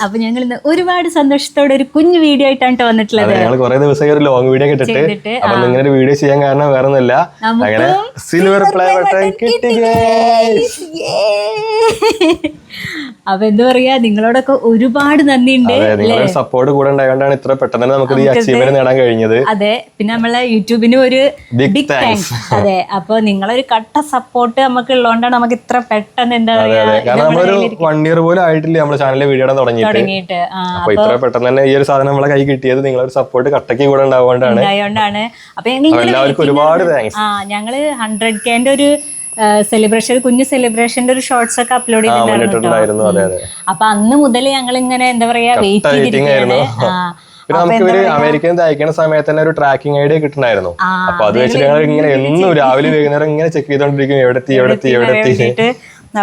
അപ്പൊ ഞങ്ങൾ ഇന്ന് ഒരുപാട് സന്തോഷത്തോടെ ഒരു കുഞ്ഞു വീഡിയോ ആയിട്ടാണ് വന്നിട്ടുള്ളത്. ഞങ്ങൾ കുറെ ദിവസം ഒരു ലോങ് വീഡിയോ കിട്ടിട്ട് അപ്പൊ ഇങ്ങനെ ഒരു വീഡിയോ ചെയ്യാൻ കാരണം വേറെ ഒന്നുമില്ല, അങ്ങനെ സിൽവർ പ്ലേ ബട്ടൺ കിട്ടി. അപ്പൊ എന്താ പറയാ, നിങ്ങളോടൊക്കെ ഒരുപാട് നന്ദിയുണ്ട്. നിങ്ങളുടെ സപ്പോർട്ട് കൂടെ ഉണ്ടായതുകൊണ്ടാണ് ഇത്ര പെട്ടെന്ന് നമുക്ക് ഈ അച്ചീവ്മെന്റ് നേടാൻ കഴിഞ്ഞത്. അതെ, പിന്നെ നമ്മളെ യൂട്യൂബിന് ഒരു ബിഗ് താങ്ക്സ്. അതെ, അപ്പൊ നിങ്ങളൊരു കട്ട സപ്പോർട്ട് നമുക്ക് ഉള്ളതുകൊണ്ടാണ് നമുക്ക് ഇത്ര പെട്ടെന്ന് എന്താ പറയാ, കാരണം നമ്മളൊരു 1 year പോലും ആയിട്ടില്ല നമ്മുടെ ചാനലിലെ വീഡിയോ തുടങ്ങിയിട്ട്. അപ്പൊ ഇത്ര പെട്ടെന്ന് തന്നെ ഈ ഒരു സാധനം നമ്മളെ കൈ കിട്ടിയത് നിങ്ങളൊരു സപ്പോർട്ട് കട്ടക്ക് കൂടെ ഉണ്ടാവുകൊണ്ടാണ്. അപ്പൊ എല്ലാവർക്കും ഒരുപാട് താങ്ക്സ്. ഞങ്ങള് 100K ഒരു സെലിബ്രേഷൻ, കുഞ്ഞു സെലിബ്രേഷന്റെ ഒരു ഷോർട്സ് ഒക്കെ അപ്ലോഡ് ചെയ്തിട്ടുണ്ടായിരുന്നു. അപ്പൊ അന്ന് മുതൽ ഞങ്ങൾ ഇങ്ങനെ എന്താ പറയാ വെയിറ്റ് ചെയ്തിരിക്കുകയാണ്. പിന്നെ നമുക്ക് അമേരിക്കയിൽ അയക്കുന്ന സമയത്ത് തന്നെ ഒരു ട്രാക്കിംഗ് ഐഡിയ കിട്ടുന്നായിരുന്നു. അപ്പൊ അത് വെച്ചിട്ട് ഞങ്ങൾ ഇങ്ങനെ എന്നും രാവിലെ വൈകുന്നേരം ഇങ്ങനെ ചെക്ക് ചെയ്തോണ്ടിരിക്കും എവിടെത്തി.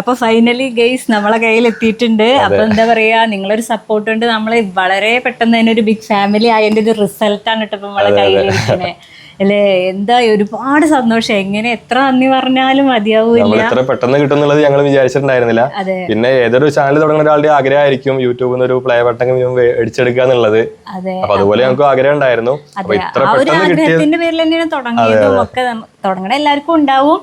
അപ്പൊ ഫൈനലി ഗൈസ് നമ്മളെ കയ്യിൽ എത്തിയിട്ടുണ്ട്. അപ്പൊ എന്താ പറയാ, നിങ്ങളൊരു സപ്പോർട്ട് കൊണ്ട് നമ്മള് വളരെ പെട്ടെന്ന് തന്നെ ഒരു ബിഗ് ഫാമിലി ആയതിന്റെ ഒരു റിസൾട്ടാണ് ഇപ്പൊ നമ്മളെ കയ്യിലിരിക്കുന്നത് അല്ലേ. എന്താ ഒരുപാട് സന്തോഷം, എങ്ങനെ എത്ര നന്ദി പറഞ്ഞാലും മതിയാവൂല. ഇത്ര പെട്ടെന്ന് കിട്ടുന്നുള്ളത് ഞങ്ങൾ വിചാരിച്ചിട്ടുണ്ടായിരുന്നില്ല. പിന്നെ ഏതൊരു ചാനൽ തുടങ്ങുന്ന ഒരാളുടെ ആഗ്രഹമായിരിക്കും യൂട്യൂബിൽ നിന്ന് ഒരു പ്ലേ ബട്ടൺ അടിച്ചെടുക്കുക എന്നുള്ളത്. അപ്പൊ അതുപോലെ ഞങ്ങൾക്ക് ആഗ്രഹം ഉണ്ടായിരുന്നു. ആഗ്രഹത്തിന്റെ പേരിൽ തന്നെയാണ് തുടങ്ങിയതും ഒക്കെ. തുടങ്ങണ എല്ലാവർക്കും ഉണ്ടാവും.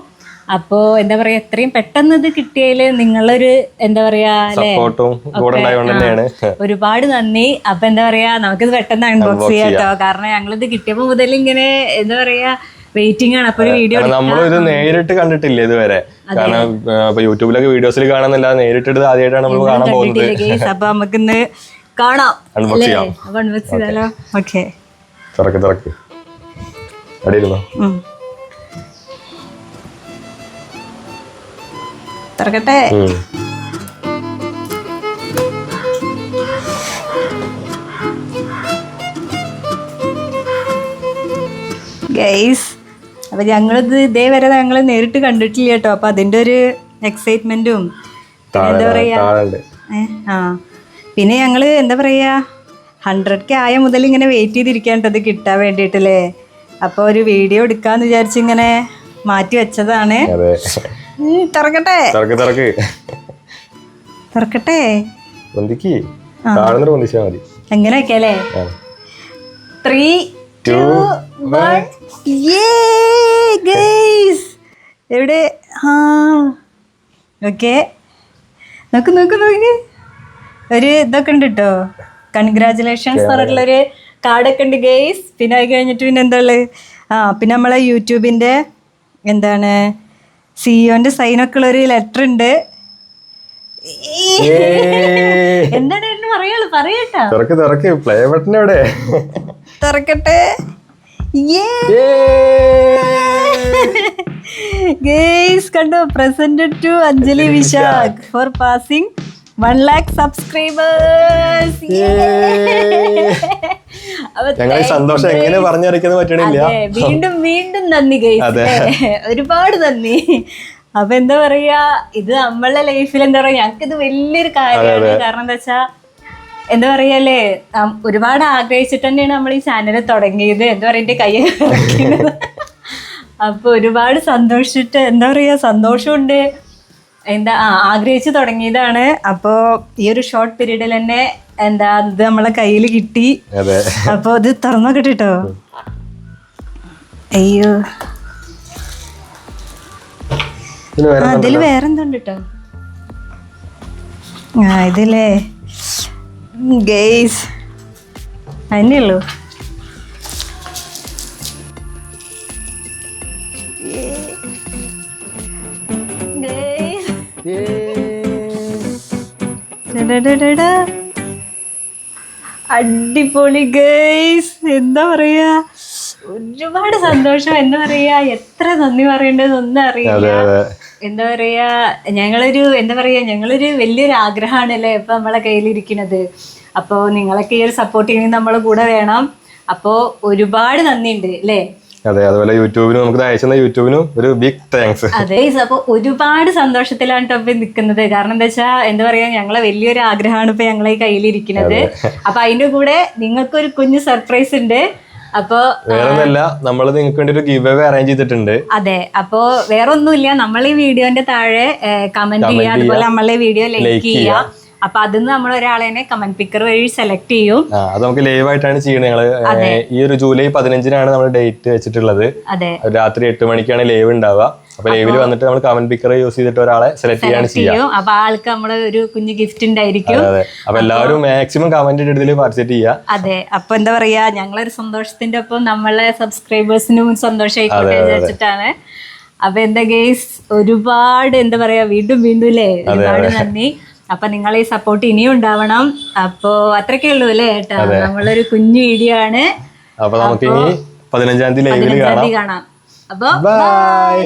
അപ്പോ എന്താ പറയാ, എത്രയും പെട്ടെന്ന് ഇത് കിട്ടിയതില് നിങ്ങളൊരു എന്താ പറയാ ഒരുപാട് നന്ദി. അപ്പൊ എന്താ പറയാ, നമുക്കിത് പെട്ടെന്ന് അൺബോക്സ് ചെയ്യാം കേട്ടോ. കാരണം ഞങ്ങളിത് കിട്ടിയപ്പോ മുതൽ ഇങ്ങനെ എന്താ പറയാ വെയിറ്റിംഗ് ആണ്. അപ്പൊ ഒരു വീഡിയോ നമ്മളിത് നേരിട്ട് കണ്ടിട്ടില്ല ഇതുവരെ. കാരണം യൂട്യൂബിലൊക്കെ വീഡിയോസിൽ കാണുന്നില്ല, നേരിട്ട് ആദ്യമായിട്ടാണ് നമ്മൾ കാണാൻ പോകുന്നത്. അപ്പൊ നമുക്കിന്ന് കാണാം, അൺബോക്സ് ചെയ്താലോ? ഓക്കെ, തുറക്ക് അടിയിരുന്നോ? തുറക്കട്ടെ. ഗൈസ്, അപ്പൊ ഞങ്ങളിത് ഇതേവരെ ഞങ്ങള് നേരിട്ട് കണ്ടിട്ടില്ല കേട്ടോ. അപ്പൊ അതിന്റെ ഒരു എക്സൈറ്റ്മെന്റും എന്താ പറയാ, പിന്നെ ഞങ്ങള് എന്താ പറയാ 100K ആയ മുതൽ ഇങ്ങനെ വെയിറ്റ് ചെയ്തിരിക്കാണ്ട് ഇത് കിട്ടാൻ വേണ്ടിട്ടല്ലേ. അപ്പൊ ഒരു വീഡിയോ എടുക്കാന്ന് വിചാരിച്ച് ഇങ്ങനെ മാറ്റി വെച്ചതാണ്. തുറക്കട്ടെ. എങ്ങനെ വെക്കല്ലേ? 3, 2, 1. എവിടെ? ഓക്കെ, നോക്ക് ഒരു ഇതൊക്കെ ഉണ്ട് കേട്ടോ. കൺഗ്രാജുലേഷൻസ് പറഞ്ഞിട്ടുള്ളൊരു കാർഡൊക്കെ ഉണ്ട് ഗെയ്സ്. പിന്നെ അത് കഴിഞ്ഞിട്ട് പിന്നെ എന്താ ഉള്ളത്? പിന്നെ നമ്മളെ യൂട്യൂബിന്റെ എന്താണ് സിഇഒന്റെ സൈനൊക്കെ ഉള്ള ഒരു ലെറ്റർ ഉണ്ട്. എന്താണ് പറയട്ടോ? പ്ലേ ബട്ടൺ എവിടെ? തുറക്കട്ടെ. ഗയ്സ് കണ്ടോ, presented to Anjali Vishakh for passing 1 lakh subscribers. ഞങ്ങൾ സന്തോഷം എങ്ങനെ പറഞ്ഞറിയിക്കാൻ പറ്റണില്ല. വീണ്ടും നന്ദി ഗൈസ്, ഒരുപാട് നന്ദി. അപ്പൊ എന്താ പറയാ, ഇത് നമ്മളുടെ ലൈഫിൽ എന്താ പറയാ, ഞങ്ങൾക്ക് ഇത് വലിയൊരു കാര്യമാണ്. കാരണം എന്താ വെച്ചാ എന്താ പറയാല്ലേ, ഒരുപാട് ആഗ്രഹിച്ചിട്ട് തന്നെയാണ് നമ്മൾ ഈ ചാനൽ തുടങ്ങിയത്. എന്താ പറയാ, എന്റെ കൈ അപ്പൊ ഒരുപാട് സന്തോഷിച്ചിട്ട് എന്താ പറയാ, സന്തോഷമുണ്ട്. എന്താ ആഗ്രഹിച്ച് തുടങ്ങിയതാണ്. അപ്പോ ഈ ഒരു ഷോർട്ട് പീരീഡിൽ തന്നെ എന്താ ഇത് നമ്മളെ കയ്യിൽ കിട്ടി. അപ്പൊ ഇത് തുറന്നോക്കെ കേട്ടോ. അയ്യോ, അതില് വേറെന്തുണ്ട് കേട്ടോ. ഇതില്ലേ ഗെയ്സ്, അതിനെ ഉള്ളൂ. അടിപൊളി ഗൈസ്, എന്താ പറയാ, ഒരുപാട് സന്തോഷം. എന്താ പറയാ, എത്ര നന്ദി പറയേണ്ടതൊന്നും അറിയില്ല. എന്താ പറയാ, ഞങ്ങളൊരു വലിയൊരു ആഗ്രഹമാണല്ലേ ഇപ്പൊ നമ്മളെ കയ്യിലിരിക്കുന്നത്. അപ്പോ നിങ്ങളൊക്കെ ഈ ഒരു സപ്പോർട്ട് ചെയ്യണമെങ്കിൽ നമ്മളെ കൂടെ വേണം. അപ്പോ ഒരുപാട് നന്ദിയുണ്ട് അല്ലേ. അതെ, അതുപോലെ യൂട്യൂബിനും നമുക്ക് അയച്ചുന്ന യൂട്യൂബിനും ഒരു ബിഗ് താങ്ക്സ്. അതെ, അപ്പൊ ഒരുപാട് സന്തോഷത്തിലാണ് ഇപ്പൊ നിൽക്കുന്നത്. കാരണം എന്താ പറയാ, ഞങ്ങളെ വലിയൊരു ആഗ്രഹമാണ് ഇപ്പൊ ഞങ്ങളെ കയ്യിലിരിക്കുന്നത്. അപ്പൊ അതിന്റെ കൂടെ നിങ്ങൾക്കൊരു കുഞ്ഞു സർപ്രൈസ് ഉണ്ട്. അപ്പൊ വേറൊന്നുമല്ല, നമ്മൾ നിങ്ങൾക്ക് വേണ്ടി ഒരു ഗിവ് അവേ അറേഞ്ച് ചെയ്തിട്ടുണ്ട്. അതെ, അപ്പോ വേറെ ഒന്നുമില്ല, നമ്മൾ ഈ വീഡിയോന്റെ താഴെ കമന്റ് ചെയ്യുക, അതുപോലെ നമ്മളെ വീഡിയോ ലൈക്ക് ചെയ്യുക. അപ്പൊ അതിന്ന് നമ്മൾ ഒരാളെ കമന്റ് പിക്കർ വഴി സെലക്ട് ചെയ്യും. അത് നമുക്ക് ലൈവ് ആയിട്ടാണ് ചെയ്യുന്നത്. ഞങ്ങള് ഈ ഒരു ജൂലൈ 15-നാണ് നമ്മൾ ഡേറ്റ് വെച്ചിട്ടുള്ളത്. അതെ, രാത്രി 8 മണിക്കാണ് ലൈവ് ഉണ്ടാവുക. അപ്പൊ ലൈവിൽ വന്നിട്ട് നമ്മൾ കമന്റ് പിക്കർ യൂസ് ചെയ്തിട്ട് ഒരാളെ സെലക്ട് ചെയ്യാണ് ചെയ്യുക. അപ്പൊ ആൾക്ക് നമ്മള് ഒരു കുഞ്ഞു ഗിഫ്റ്റ് ഉണ്ടായിരിക്കും. അതെ, അപ്പൊ എല്ലാവരും മാക്സിമം കമന്റ് ഇട്ടതിൽ പാർട്ടിസിപ്പേറ്റ് ചെയ്യുക. അതെ, അപ്പൊ എന്താ പറയാ, ഞങ്ങളൊരു സന്തോഷത്തിന്റെ ഒപ്പം നമ്മളെ സബ്സ്ക്രൈബേഴ്സിനും സന്തോഷമായിക്കോട്ടെ വിചാരിച്ചിട്ടാണ്. അപ്പൊ എന്താ ഗൈസ്, ഒരുപാട് എന്താ പറയാ, വീണ്ടും വീണ്ടും അല്ലേ, ഒരുപാട് നന്ദി. അപ്പൊ നിങ്ങൾ ഈ സപ്പോർട്ട് ഇനിയും ഉണ്ടാവണം. അപ്പോ അത്രക്കേ ഉള്ളൂ അല്ലേ ഏട്ടാ, നമ്മളൊരു കുഞ്ഞു വീഡിയോ ആണ്. അപ്പൊ നമുക്ക് ഇനി 15-ാം തീയതി ലൈവിൽ കാണാം. അപ്പൊ ബൈ.